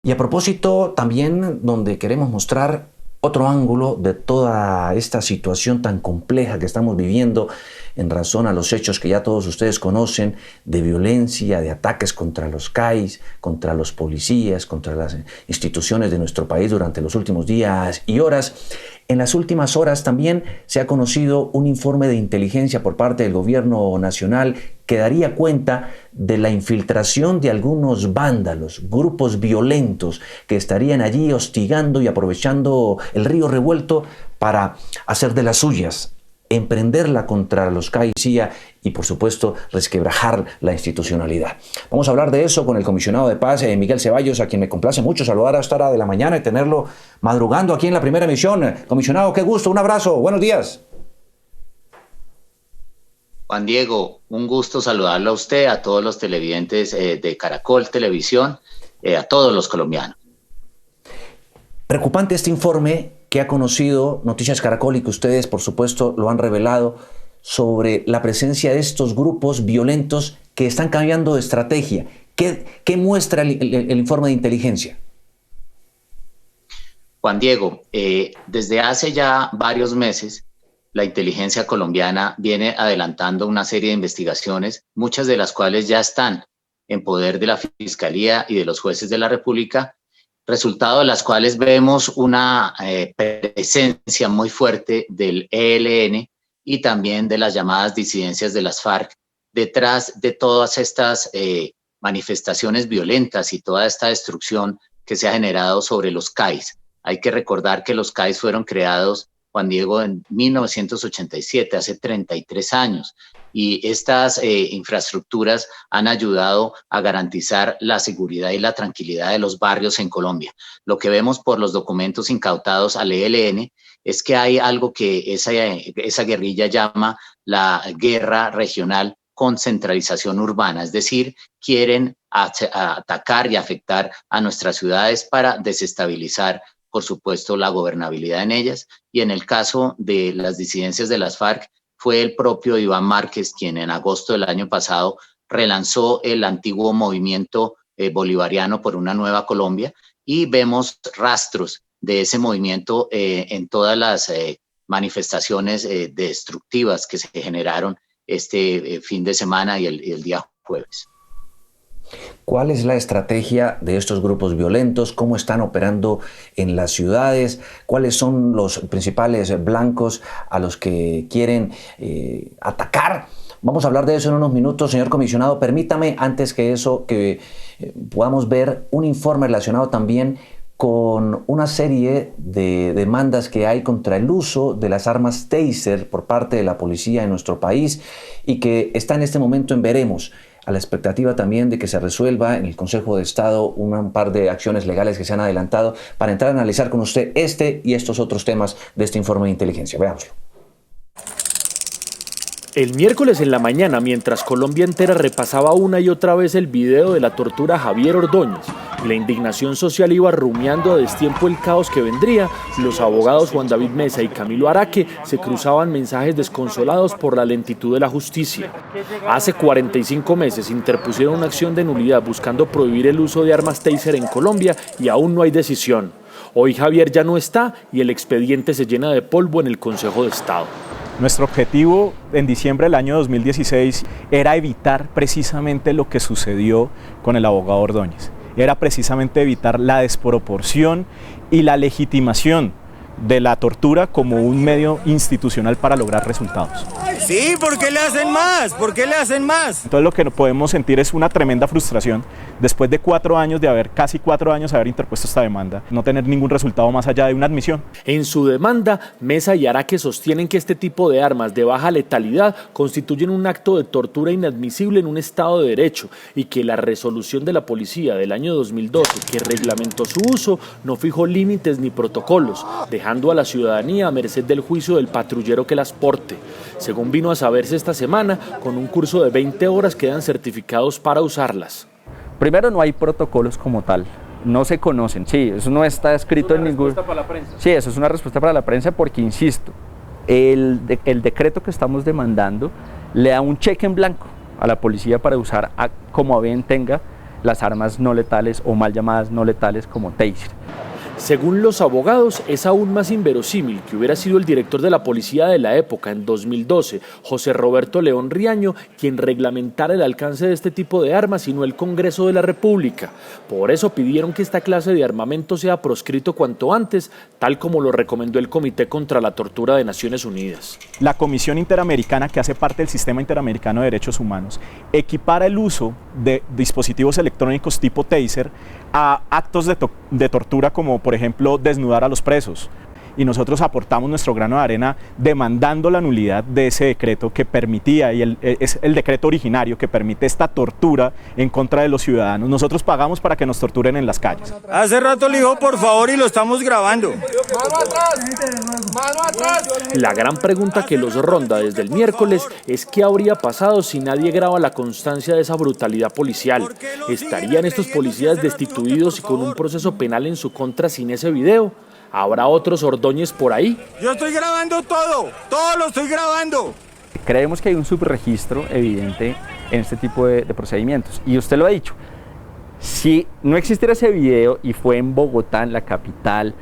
Y a propósito, también donde queremos mostrar otro ángulo de toda esta situación tan compleja que estamos viviendo en razón a los hechos que ya todos ustedes conocen, de violencia, de ataques contra los CAIs, contra los policías, contra las instituciones de nuestro país durante los últimos días y horas. En las últimas horas también se ha conocido un informe de inteligencia por parte del gobierno nacional que daría cuenta de la infiltración de algunos vándalos, grupos violentos que estarían allí hostigando y aprovechando el río revuelto para hacer de las suyas, emprenderla contra los CAI y CIA y, por supuesto, resquebrajar la institucionalidad. Vamos a hablar de eso con el comisionado de paz, Miguel Ceballos, a quien me complace mucho saludar a esta hora de la mañana y tenerlo madrugando aquí en la primera emisión. Comisionado, qué gusto, un abrazo, buenos días. Juan Diego, un gusto saludarlo a usted, a todos los televidentes de Caracol Televisión, a todos los colombianos. Preocupante este informe que ha conocido Noticias Caracol y que ustedes, por supuesto, lo han revelado sobre la presencia de estos grupos violentos que están cambiando de estrategia. ¿Qué muestra el informe de inteligencia? Juan Diego, desde hace ya varios meses, la inteligencia colombiana viene adelantando una serie de investigaciones, muchas de las cuales ya están en poder de la Fiscalía y de los jueces de la República, resultado de las cuales vemos una presencia muy fuerte del ELN y también de las llamadas disidencias de las FARC detrás de todas estas manifestaciones violentas y toda esta destrucción que se ha generado sobre los CAIs. Hay que recordar que los CAIs fueron creados, Juan Diego, en 1987, hace 33 años, y estas infraestructuras han ayudado a garantizar la seguridad y la tranquilidad de los barrios en Colombia. Lo que vemos por los documentos incautados al ELN es que hay algo que esa guerrilla llama la guerra regional con centralización urbana, es decir, quieren atacar y afectar a nuestras ciudades para desestabilizar, por supuesto, la gobernabilidad en ellas. Y en el caso de las disidencias de las FARC, fue el propio Iván Márquez quien en agosto del año pasado relanzó el antiguo movimiento bolivariano por una nueva Colombia, y vemos rastros de ese movimiento en todas las manifestaciones destructivas que se generaron este fin de semana y el día jueves. ¿Cuál es la estrategia de estos grupos violentos? ¿Cómo están operando en las ciudades? ¿Cuáles son los principales blancos a los que quieren atacar? Vamos a hablar de eso en unos minutos, señor comisionado. Permítame, antes que eso, que podamos ver un informe relacionado también con una serie de demandas que hay contra el uso de las armas Taser por parte de la policía en nuestro país y que está en este momento en veremos, a la expectativa también de que se resuelva en el Consejo de Estado un par de acciones legales que se han adelantado para entrar a analizar con usted este y estos otros temas de este informe de inteligencia. Veámoslo. El miércoles en la mañana, mientras Colombia entera repasaba una y otra vez el video de la tortura a Javier Ordóñez y la indignación social iba rumiando a destiempo el caos que vendría, los abogados Juan David Mesa y Camilo Araque se cruzaban mensajes desconsolados por la lentitud de la justicia. Hace 45 meses interpusieron una acción de nulidad buscando prohibir el uso de armas Taser en Colombia y aún no hay decisión. Hoy Javier ya no está y el expediente se llena de polvo en el Consejo de Estado. Nuestro objetivo en diciembre del año 2016 era evitar precisamente lo que sucedió con el abogado Ordóñez. Era precisamente evitar la desproporción y la legitimación de la tortura como un medio institucional para lograr resultados. Sí, ¿por qué le hacen más? ¿Por qué le hacen más? Entonces lo que podemos sentir es una tremenda frustración después de casi 4 años de haber interpuesto esta demanda, no tener ningún resultado más allá de una admisión. En su demanda, Mesa y Araque sostienen que este tipo de armas de baja letalidad constituyen un acto de tortura inadmisible en un Estado de Derecho y que la resolución de la policía del año 2012, que reglamentó su uso, no fijó límites ni protocolos, dejando a la ciudadanía a merced del juicio del patrullero que las porte. Según vino a saberse esta semana, con un curso de 20 horas quedan certificados para usarlas. Primero, no hay protocolos como tal, no se conocen, sí, eso no está escrito en ningún... ¿Respuesta para la prensa? Sí, eso es una respuesta para la prensa porque, insisto, el decreto que estamos demandando le da un cheque en blanco a la policía para usar como a bien tenga las armas no letales o mal llamadas no letales como taser. Según los abogados, es aún más inverosímil que hubiera sido el director de la policía de la época, en 2012, José Roberto León Riaño, quien reglamentara el alcance de este tipo de armas y no el Congreso de la República. Por eso pidieron que esta clase de armamento sea proscrito cuanto antes, tal como lo recomendó el Comité contra la Tortura de Naciones Unidas. La Comisión Interamericana, que hace parte del Sistema Interamericano de Derechos Humanos, equipara el uso de dispositivos electrónicos tipo taser a actos de tortura como por ejemplo desnudar a los presos. Y nosotros aportamos nuestro grano de arena demandando la nulidad de ese decreto que permitía, y es el decreto originario que permite esta tortura en contra de los ciudadanos. Nosotros pagamos para que nos torturen en las calles. Hace rato le dijo por favor y lo estamos grabando. ¡Mano atrás! ¡Mano atrás! La gran pregunta que los ronda desde el miércoles es qué habría pasado si nadie graba la constancia de esa brutalidad policial. ¿Estarían estos policías destituidos y con un proceso penal en su contra sin ese video? ¿Habrá otros Ordóñez por ahí? Yo estoy grabando todo lo estoy grabando. Creemos que hay un subregistro evidente en este tipo de procedimientos. Y usted lo ha dicho, si no existiera ese video y fue en Bogotá, en la capital,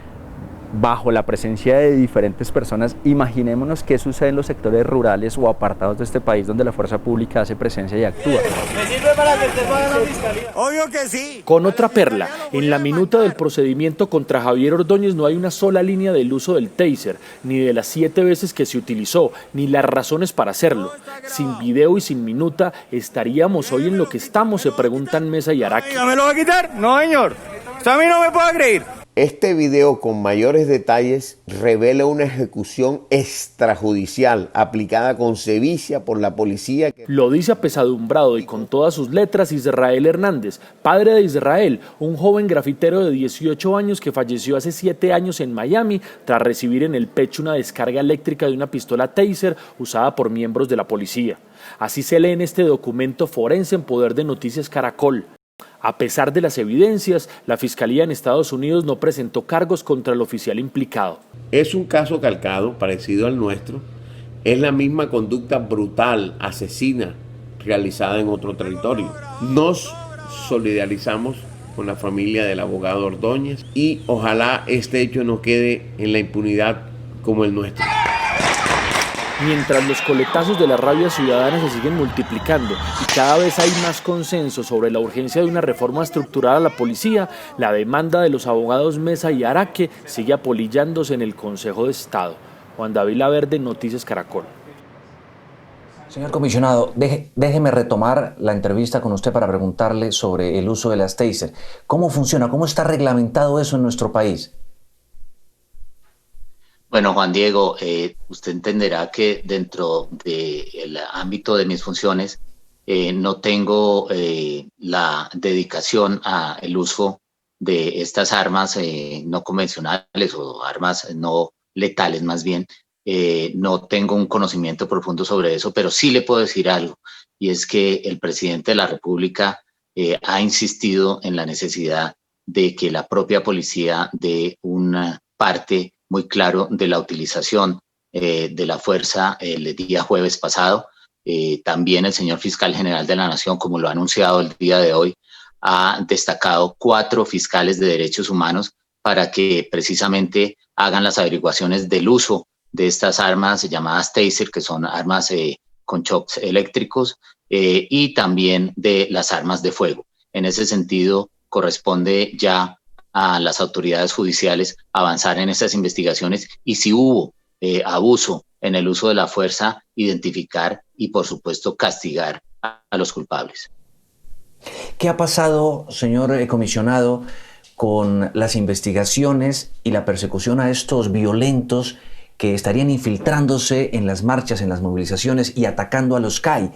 bajo la presencia de diferentes personas, imaginémonos qué sucede en los sectores rurales o apartados de este país donde la fuerza pública hace presencia y actúa. ¿Me sirve para que usted vaya a la fiscalía? Obvio que sí. Con otra perla, en la minuta del procedimiento contra Javier Ordóñez no hay una sola línea del uso del taser, ni de las 7 veces que se utilizó, ni las razones para hacerlo. Sin video y sin minuta, ¿estaríamos hoy en lo que estamos?, se preguntan Mesa y Araque. ¿Me lo va a quitar? No, señor. Usted a mí no me puede creer. Este video con mayores detalles revela una ejecución extrajudicial aplicada con sevicia por la policía. Lo dice apesadumbrado y con todas sus letras Israel Hernández, padre de Israel, un joven grafitero de 18 años que falleció hace 7 años en Miami tras recibir en el pecho una descarga eléctrica de una pistola taser usada por miembros de la policía. Así se lee en este documento forense en poder de Noticias Caracol. A pesar de las evidencias, la Fiscalía en Estados Unidos no presentó cargos contra el oficial implicado. Es un caso calcado, parecido al nuestro. Es la misma conducta brutal, asesina, realizada en otro territorio. Nos solidarizamos con la familia del abogado Ordóñez y ojalá este hecho no quede en la impunidad como el nuestro. Mientras los coletazos de la rabia ciudadana se siguen multiplicando y cada vez hay más consenso sobre la urgencia de una reforma estructural a la policía, la demanda de los abogados Mesa y Araque sigue apolillándose en el Consejo de Estado. Juan David Laverde, Noticias Caracol. Señor comisionado, déjeme retomar la entrevista con usted para preguntarle sobre el uso de las taser. ¿Cómo funciona? ¿Cómo está reglamentado eso en nuestro país? Bueno, Juan Diego, usted entenderá que dentro del ámbito de mis funciones no tengo la dedicación al uso de estas armas no convencionales o armas no letales más bien. No tengo un conocimiento profundo sobre eso, pero sí le puedo decir algo, y es que el presidente de la República ha insistido en la necesidad de que la propia policía dé una parte muy claro de la utilización de la fuerza el día jueves pasado. También el señor fiscal general de la Nación, como lo ha anunciado el día de hoy, ha destacado 4 fiscales de derechos humanos para que precisamente hagan las averiguaciones del uso de estas armas llamadas taser, que son armas con shocks eléctricos, y también de las armas de fuego. En ese sentido, corresponde ya a las autoridades judiciales avanzar en estas investigaciones y si hubo abuso en el uso de la fuerza, identificar y por supuesto castigar a los culpables. ¿Qué ha pasado, señor comisionado, con las investigaciones y la persecución a estos violentos que estarían infiltrándose en las marchas, en las movilizaciones y atacando a los CAI?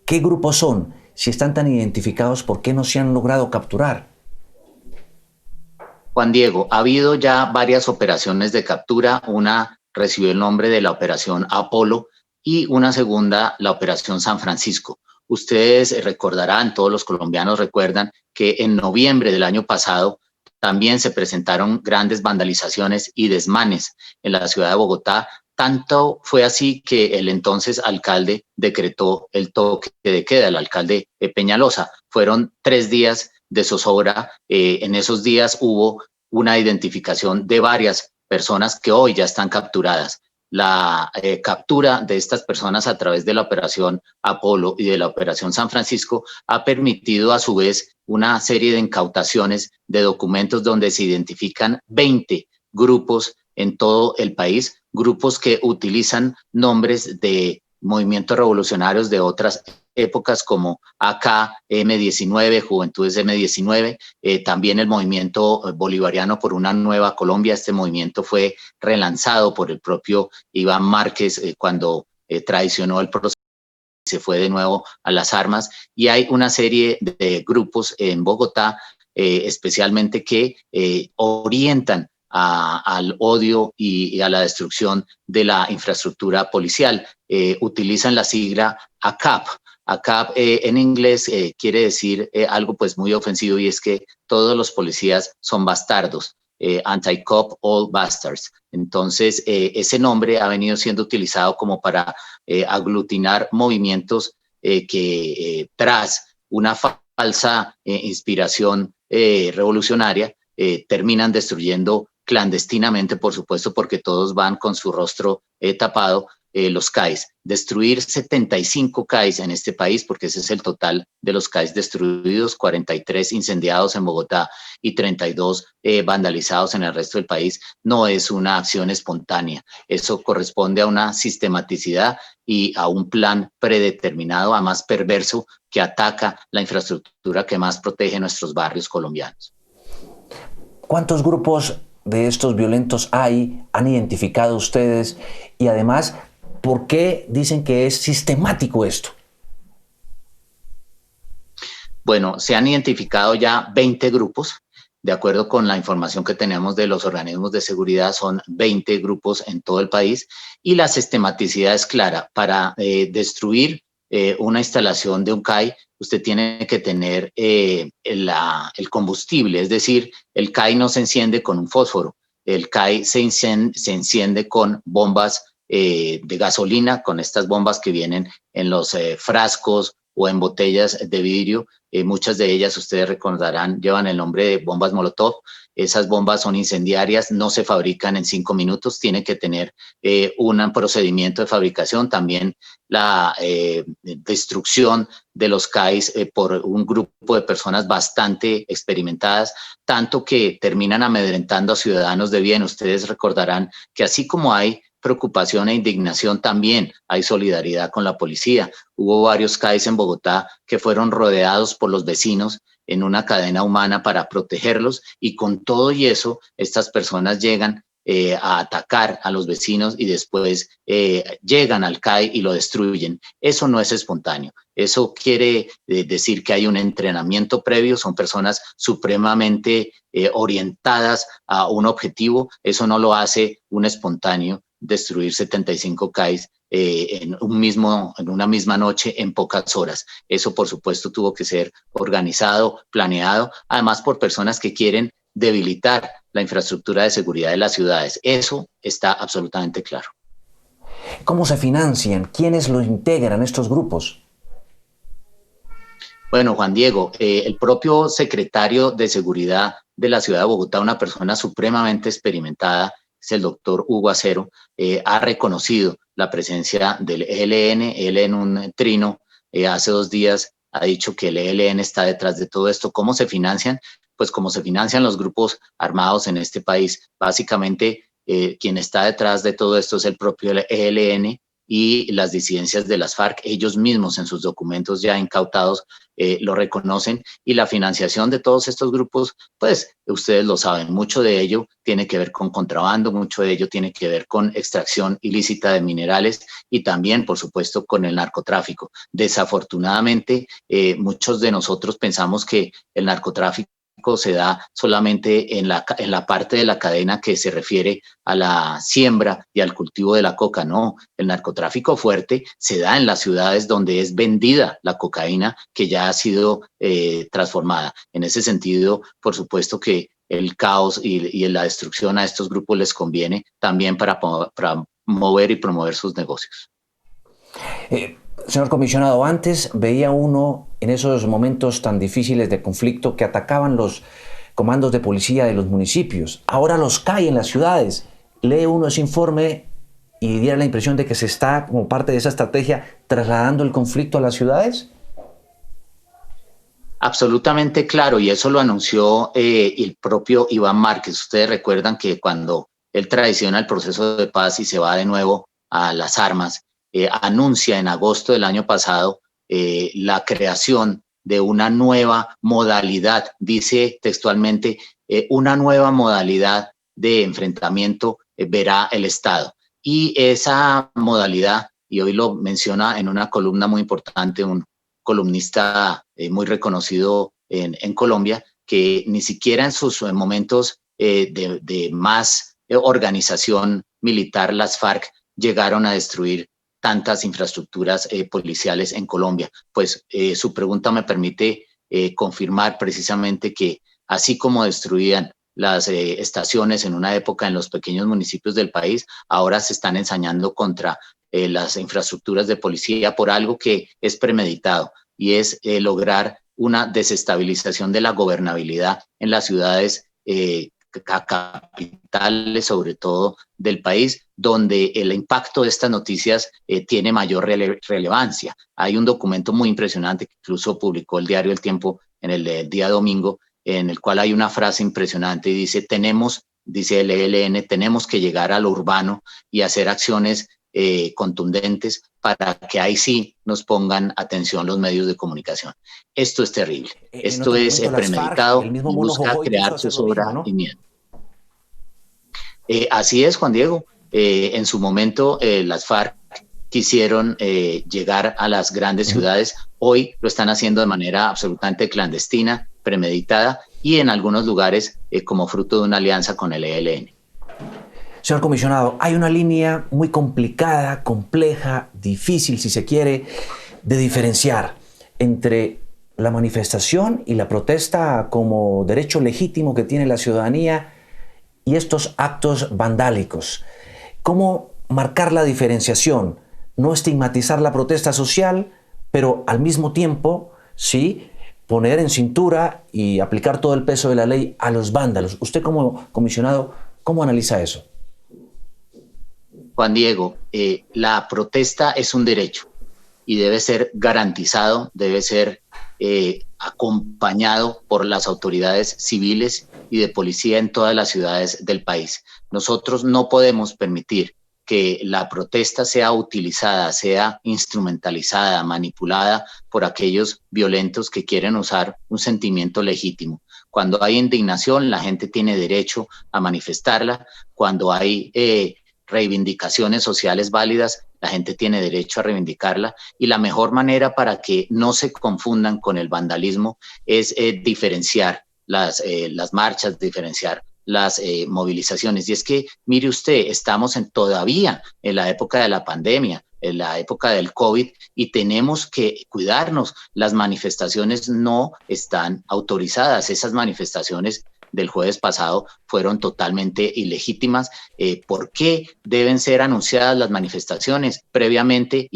¿Qué grupos son? Si están tan identificados, ¿por qué no se han logrado capturar? Juan Diego, ha habido ya varias operaciones de captura. Una recibió el nombre de la Operación Apolo y una segunda, la Operación San Francisco. Ustedes recordarán, todos los colombianos recuerdan, que en noviembre del año pasado también se presentaron grandes vandalizaciones y desmanes en la ciudad de Bogotá, Tanto fue así que el entonces alcalde decretó el toque de queda, el alcalde Peñalosa. Fueron 3 días de zozobra. En esos días hubo una identificación de varias personas que hoy ya están capturadas. La captura de estas personas a través de la operación Apolo y de la operación San Francisco ha permitido a su vez una serie de incautaciones de documentos donde se identifican 20 grupos en todo el país, grupos que utilizan nombres de movimientos revolucionarios de otras épocas como AK M19, Juventudes M19, también el movimiento bolivariano por una nueva Colombia. Este movimiento fue relanzado por el propio Iván Márquez cuando traicionó el proceso y se fue de nuevo a las armas. Y hay una serie de grupos en Bogotá, especialmente que orientan al odio y a la destrucción de la infraestructura policial. Utilizan la sigla ACAP. ACAP en inglés quiere decir algo pues muy ofensivo, y es que todos los policías son bastardos. Anti-Cop, All Bastards. Entonces, ese nombre ha venido siendo utilizado como para aglutinar movimientos que tras una falsa inspiración revolucionaria terminan destruyendo clandestinamente, por supuesto, porque todos van con su rostro tapado, los CAIs. Destruir 75 CAIs en este país, porque ese es el total de los CAIs destruidos, 43 incendiados en Bogotá y 32 vandalizados en el resto del país, no es una acción espontánea. Eso corresponde a una sistematicidad y a un plan predeterminado, a más perverso, que ataca la infraestructura que más protege nuestros barrios colombianos. ¿Cuántos grupos de estos violentos han identificado ustedes? Y además, ¿por qué dicen que es sistemático esto? Bueno, se han identificado ya 20 grupos. De acuerdo con la información que tenemos de los organismos de seguridad, son 20 grupos en todo el país, y la sistematicidad es clara. Para destruir una instalación de un CAI, usted tiene que tener el combustible, es decir, el CAI no se enciende con un fósforo, el CAI se enciende con bombas de gasolina, con estas bombas que vienen en los frascos o en botellas de vidrio. Muchas de ellas, ustedes recordarán, llevan el nombre de bombas Molotov. Esas bombas son incendiarias, no se fabrican en 5 minutos, tiene que tener un procedimiento de fabricación. También la destrucción de los CAIs por un grupo de personas bastante experimentadas, tanto que terminan amedrentando a ciudadanos de bien. Ustedes recordarán que así como hay preocupación e indignación, también hay solidaridad con la policía. Hubo varios CAIs en Bogotá que fueron rodeados por los vecinos en una cadena humana para protegerlos, y con todo y eso, estas personas llegan a atacar a los vecinos y después llegan al CAI y lo destruyen. Eso no es espontáneo. Eso quiere decir que hay un entrenamiento previo, son personas supremamente orientadas a un objetivo. Eso no lo hace un espontáneo destruir 75 CAIs en una misma noche, en pocas horas. Eso, por supuesto, tuvo que ser organizado, planeado, además por personas que quieren debilitar la infraestructura de seguridad de las ciudades. Eso está absolutamente claro. ¿Cómo se financian? ¿Quiénes los integran estos grupos? Bueno, Juan Diego, el propio secretario de Seguridad de la ciudad de Bogotá, una persona supremamente experimentada, es el doctor Hugo Acero, ha reconocido la presencia del ELN. Él en un trino hace 2 días ha dicho que el ELN está detrás de todo esto. ¿Cómo se financian? Pues como se financian los grupos armados en este país. Básicamente, quien está detrás de todo esto es el propio ELN y las disidencias de las FARC. Ellos mismos en sus documentos ya incautados lo reconocen, y la financiación de todos estos grupos, pues ustedes lo saben, mucho de ello tiene que ver con contrabando, mucho de ello tiene que ver con extracción ilícita de minerales y también, por supuesto, con el narcotráfico. Desafortunadamente, muchos de nosotros pensamos que el narcotráfico se da solamente en la parte de la cadena que se refiere a la siembra y al cultivo de la coca. No, el narcotráfico fuerte se da en las ciudades donde es vendida la cocaína que ya ha sido transformada. En ese sentido, por supuesto que el caos y la destrucción a estos grupos les conviene también para mover y promover sus negocios. Señor comisionado, antes veía uno en esos momentos tan difíciles de conflicto que atacaban los comandos de policía de los municipios. Ahora los cae en las ciudades. Lee uno ese informe y diera la impresión de que se está, como parte de esa estrategia, trasladando el conflicto a las ciudades. Absolutamente claro, y eso lo anunció el propio Iván Márquez. Ustedes recuerdan que cuando él traiciona el proceso de paz y se va de nuevo a las armas, anuncia en agosto del año pasado la creación de una nueva modalidad, dice textualmente, una nueva modalidad de enfrentamiento verá el Estado. Y esa modalidad, y hoy lo menciona en una columna muy importante un columnista muy reconocido en Colombia, que ni siquiera en sus momentos de más organización militar, las FARC llegaron a destruir tantas infraestructuras policiales en Colombia. Pues su pregunta me permite confirmar precisamente que así como destruían las estaciones en una época en los pequeños municipios del país, ahora se están ensañando contra las infraestructuras de policía por algo que es premeditado, y es lograr una desestabilización de la gobernabilidad en las ciudades capitales, sobre todo del país, donde el impacto de estas noticias tiene mayor relevancia. Hay un documento muy impresionante que incluso publicó el diario El Tiempo en el día domingo, en el cual hay una frase impresionante y dice, dice el ELN, tenemos que llegar a lo urbano y hacer acciones contundentes para que ahí sí nos pongan atención los medios de comunicación. Esto es terrible. Esto es premeditado y busca crear zozobra, ¿no? Y miedo. Así es, Juan Diego. En su momento las FARC quisieron llegar a las grandes ciudades. Hoy lo están haciendo de manera absolutamente clandestina, premeditada y en algunos lugares como fruto de una alianza con el ELN. Señor comisionado, hay una línea muy complicada, compleja, difícil, si se quiere, de diferenciar entre la manifestación y la protesta como derecho legítimo que tiene la ciudadanía y estos actos vandálicos. ¿Cómo marcar la diferenciación? No estigmatizar la protesta social, pero al mismo tiempo, sí, poner en cintura y aplicar todo el peso de la ley a los vándalos. Usted como comisionado, ¿cómo analiza eso? Juan Diego, la protesta es un derecho y debe ser garantizado, debe ser acompañado por las autoridades civiles y de policía en todas las ciudades del país. Nosotros no podemos permitir que la protesta sea utilizada, sea instrumentalizada, manipulada por aquellos violentos que quieren usar un sentimiento legítimo. Cuando hay indignación, la gente tiene derecho a manifestarla. Cuando hay reivindicaciones sociales válidas, la gente tiene derecho a reivindicarla, y la mejor manera para que no se confundan con el vandalismo es diferenciar las marchas, diferenciar las movilizaciones. Y es que, mire usted, estamos todavía en la época de la pandemia, en la época del COVID, y tenemos que cuidarnos. Las manifestaciones no están autorizadas. Esas manifestaciones del jueves pasado fueron totalmente ilegítimas. ¿Por qué deben ser anunciadas las manifestaciones previamente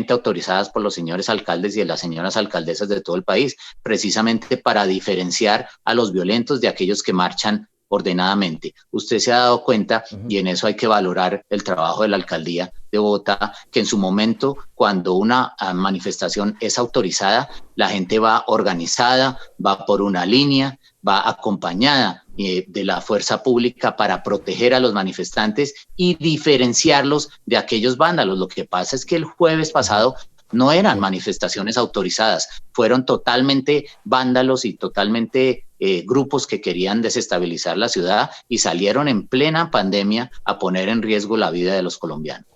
autorizadas por los señores alcaldes y las señoras alcaldesas de todo el país? Precisamente para diferenciar a los violentos de aquellos que marchan ordenadamente. Usted se ha dado cuenta, y en eso hay que valorar el trabajo de la alcaldía de Bogotá, que en su momento, cuando una manifestación es autorizada, la gente va organizada, va por una línea, va acompañada de la fuerza pública para proteger a los manifestantes y diferenciarlos de aquellos vándalos. Lo que pasa es que el jueves pasado no eran manifestaciones autorizadas, fueron totalmente vándalos y totalmente grupos que querían desestabilizar la ciudad y salieron en plena pandemia a poner en riesgo la vida de los colombianos.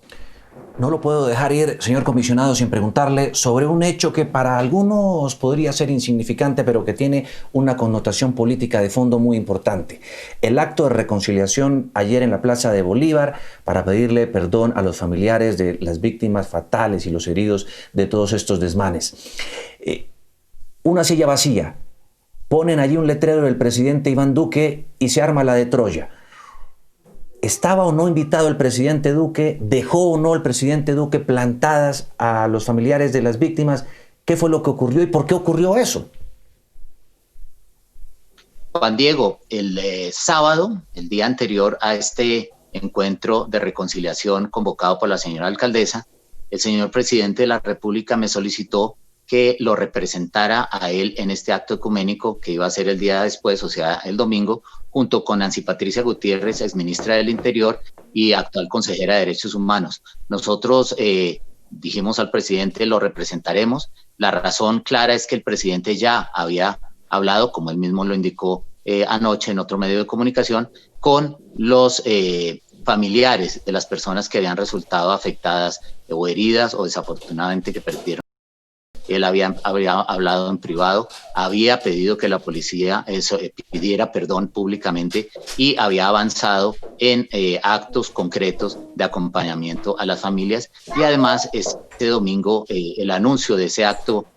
No lo puedo dejar ir, señor comisionado, sin preguntarle sobre un hecho que para algunos podría ser insignificante, pero que tiene una connotación política de fondo muy importante. El acto de reconciliación ayer en la Plaza de Bolívar para pedirle perdón a los familiares de las víctimas fatales y los heridos de todos estos desmanes. Una silla vacía. Ponen allí un letrero del presidente Iván Duque y se arma la de Troya. ¿Estaba o no invitado el presidente Duque? ¿Dejó o no el presidente Duque plantadas a los familiares de las víctimas? ¿Qué fue lo que ocurrió y por qué ocurrió eso? Juan Diego, el sábado, el día anterior a este encuentro de reconciliación convocado por la señora alcaldesa, el señor presidente de la República me solicitó que lo representara a él en este acto ecuménico que iba a ser el día después, o sea, el domingo, junto con Nancy Patricia Gutiérrez, exministra del Interior y actual consejera de Derechos Humanos. Nosotros dijimos al presidente, lo representaremos. La razón clara es que el presidente ya había hablado, como él mismo lo indicó anoche en otro medio de comunicación, con los familiares de las personas que habían resultado afectadas o heridas o desafortunadamente que perdieron. Él había hablado en privado, había pedido que la policía pidiera perdón públicamente y había avanzado en actos concretos de acompañamiento a las familias. Y además, este domingo, el anuncio de ese acto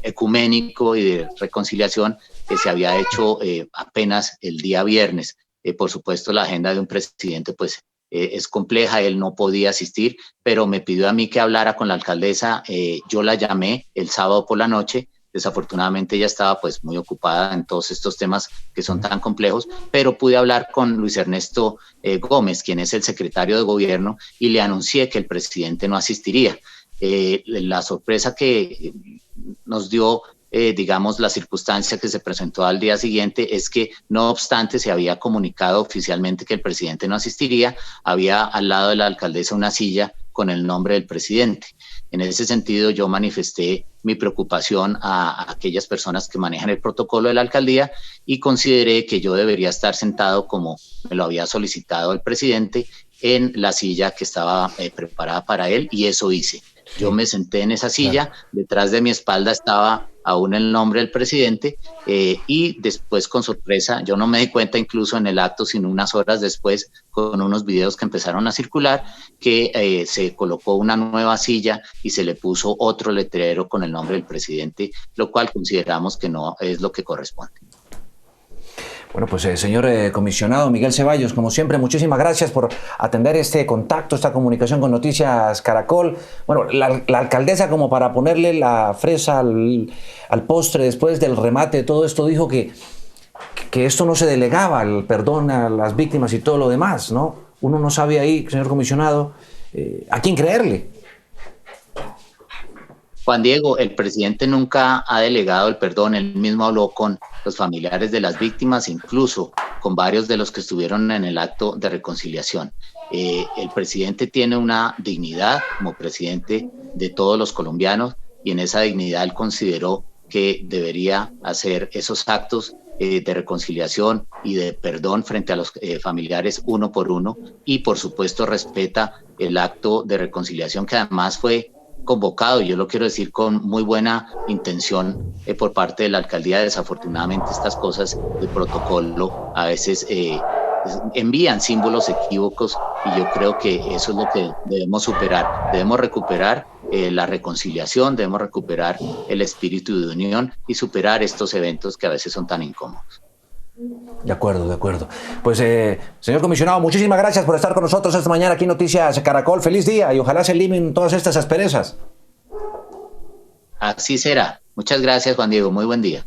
ecuménico y de reconciliación que se había hecho apenas el día viernes. Por supuesto, la agenda de un presidente, pues, es compleja, él no podía asistir, pero me pidió a mí que hablara con la alcaldesa. Yo la llamé el sábado por la noche. Desafortunadamente ella estaba pues muy ocupada en todos estos temas que son tan complejos, pero pude hablar con Luis Ernesto Gómez, quien es el secretario de gobierno, y le anuncié que el presidente no asistiría. La sorpresa que nos dio digamos, la circunstancia que se presentó al día siguiente es que, no obstante, se había comunicado oficialmente que el presidente no asistiría, había al lado de la alcaldesa una silla con el nombre del presidente. En ese sentido, yo manifesté mi preocupación a aquellas personas que manejan el protocolo de la alcaldía y consideré que yo debería estar sentado, como me lo había solicitado el presidente, en la silla que estaba preparada para él, y eso hice. Yo me senté en esa silla, detrás de mi espalda estaba aún el nombre del presidente, y después, con sorpresa, yo no me di cuenta incluso en el acto, sino unas horas después, con unos videos que empezaron a circular, que se colocó una nueva silla y se le puso otro letrero con el nombre del presidente, lo cual consideramos que no es lo que corresponde. Bueno, pues señor comisionado Miguel Ceballos, como siempre, muchísimas gracias por atender este contacto, esta comunicación con Noticias Caracol. Bueno, la alcaldesa, como para ponerle la fresa al postre después del remate de todo esto, dijo que esto no se delegaba, el perdón a las víctimas y todo lo demás, ¿no? Uno no sabe ahí, señor comisionado, a quién creerle. Juan Diego, el presidente nunca ha delegado el perdón. Él mismo habló con los familiares de las víctimas, incluso con varios de los que estuvieron en el acto de reconciliación. El presidente tiene una dignidad como presidente de todos los colombianos, y en esa dignidad él consideró que debería hacer esos actos de reconciliación y de perdón frente a los familiares uno por uno, y por supuesto respeta el acto de reconciliación, que además fue convocado, y yo lo quiero decir con muy buena intención por parte de la alcaldía. Desafortunadamente, estas cosas de protocolo a veces envían símbolos equívocos, y yo creo que eso es lo que debemos superar. Debemos recuperar la reconciliación, debemos recuperar el espíritu de unión y superar estos eventos que a veces son tan incómodos. De acuerdo, de acuerdo. Pues, señor comisionado, muchísimas gracias por estar con nosotros esta mañana aquí en Noticias Caracol. Feliz día y ojalá se eliminen todas estas asperezas. Así será. Muchas gracias, Juan Diego. Muy buen día.